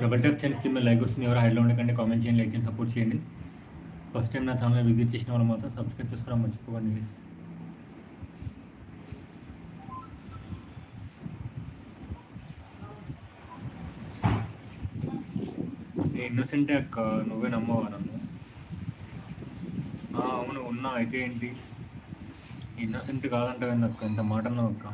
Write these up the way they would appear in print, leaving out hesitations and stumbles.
Double tap చేయండి, screen మీద like వస్తుంది. ఎవరు హైడ్లో ఉండకండి, కామెంట్ చేయండి, లైక్ చేయండి, సపోర్ట్ చేయండి. ఫస్ట్ టైం నా ఛానల్ విజిట్ చేసిన వాళ్ళు మాత్రం సబ్స్క్రైబ్ చేసుకోవడం మర్చిపోకండి ప్లీజ్. ఇన్నోసెంటే అక్క, నువ్వే నమ్మవా నన్ను? అవును ఉన్నా, అయితే ఏంటి? ఇన్నోసెంట్ కాదంటే అక్క, ఇంత మాట అన్నావు అక్క.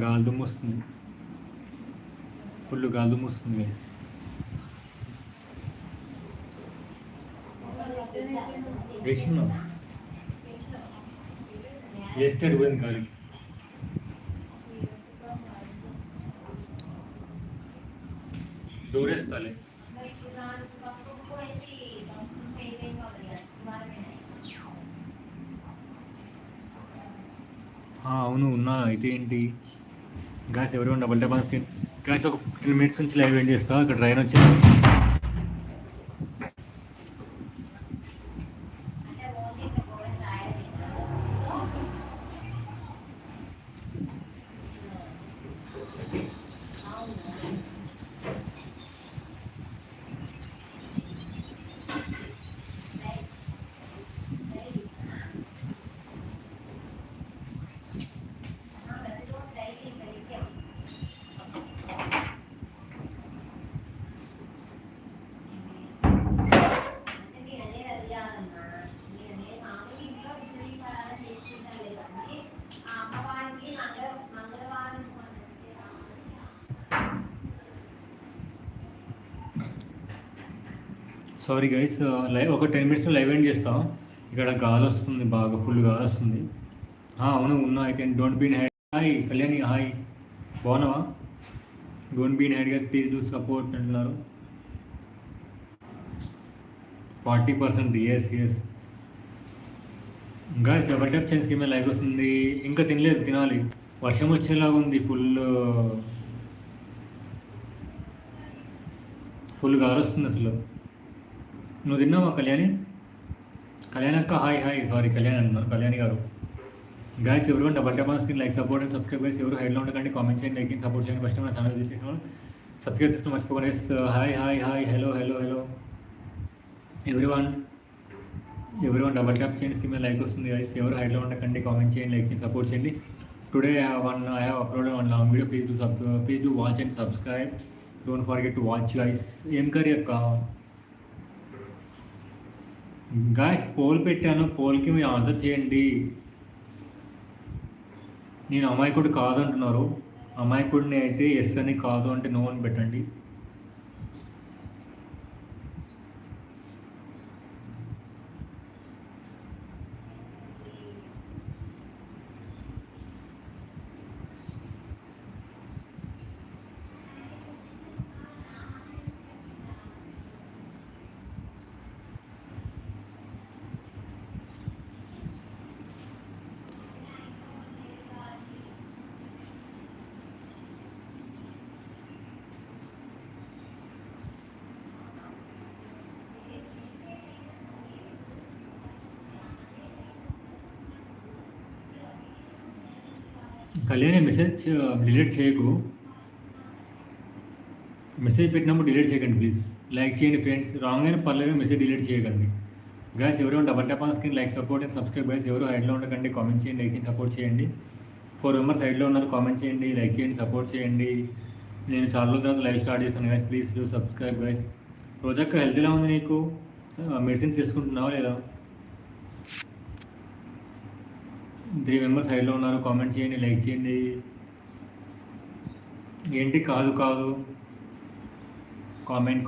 గాలిదుమ్ము వస్తుంది, ఫుల్ గాలిదుమ్ము వస్తుంది గైస్. వేసినా వేస్తే అడిపోయింది గాలి. దూరేస్తాలే. అవును ఉన్నా, అయితే ఏంటి? గాయస్ ఎవరు double type on screen. Guys ఒక 15 minutes నుంచి లైవ్ వెయిట్ చేస్తా. అక్కడ ట్రైన్ వచ్చింది. సారీ గైస్, లైవ్ ఒక 10 minutes లైవ్ ఎండ్ చేస్తాం. ఇక్కడ గాలి వస్తుంది, బాగా ఫుల్ గాలి వస్తుంది. అవును ఉన్నా, అయితే don't be in hide. Hi Kalyani, hi, బాగున్నావా? Don't be in hide guys, please do support అంటున్నారు. 40%, yes yes guys. Double tap change scheme like వస్తుంది. ఇంకా తినలేదు, తినాలి. వర్షం వచ్చేలాగా ఉంది, ఫుల్ గాలి వస్తుంది అసలు. నువ్వు తిన్నావా కళ్యాణి? కళ్యాణి అక్క హాయ్ హాయ్, సారీ కళ్యాణి అంటున్నారు, కళ్యాణి గారు. గాయస్ ఎవరు double tap on screen, like support and subscribe guys. ఎవరు హైడ్లో ఉండకండి, కామెంట్ చేయండి, లైక్ చేయండి, సపోర్ట్ చేయండి. ఫస్ట్ మన ఛానల్ విజిట్ చేసిన సబ్స్క్రైబ్ చేసుకుని మర్చిపోకండి guys. Hi hi hi, hello hello hello everyone double tap చేయండి, స్క్రీన్ మీద లైక్ వస్తుంది గైస్. ఎవరు హైడ్లో ఉండకండి, కామెంట్ చేయండి, లైక్ చేయండి, సపోర్ట్ చేయండి. Today I have uploaded one long video. Please do watch and subscribe. Don't forget to watch guys. ఏం curry అక్క? గాయస్ పోల్ పెట్టాను, పోల్కి మీరు ఆన్సర్ చేయండి. నేను అమాయకుడు కాదు అంటున్నారు. అమాయకుడిని అయితే ఎస్ అని, కాదు అంటే నో అని పెట్టండి. కళ్యాణి మెసేజ్ డిలీట్ చేయకు. మెసేజ్ పెట్టినప్పుడు డిలీట్ చేయకండి ప్లీజ్. లైక్ చేయండి ఫ్రెండ్స్, రాంగ్ అయినా పర్లేదు, మెసేజ్ డిలీట్ చేయకండి. గాయస్ ఎవరు double tap on screen, like support and subscribe guys. ఎవరు హైడ్లో ఉండకండి, కామెంట్ చేయండి, లైక్ చేయండి, సపోర్ట్ చేయండి. 4 members హైడ్లో ఉన్నారు, కామెంట్ చేయండి, లైక్ చేయండి, సపోర్ట్ చేయండి. నేను చాలా రోజుల తర్వాత లైవ్ స్టార్ట్ చేస్తాను guys, please do subscribe guys. రోజక్క హెల్త్ ఎలా ఉంది నీకు? మెడిసిన్స్ తీసుకుంటున్నావా లేదా? 3 members సైడ్లో ఉన్నారు, కామెంట్ చేయండి, లైక్ చేయండి. ఏంటి కాదు కాదు, కామెంట్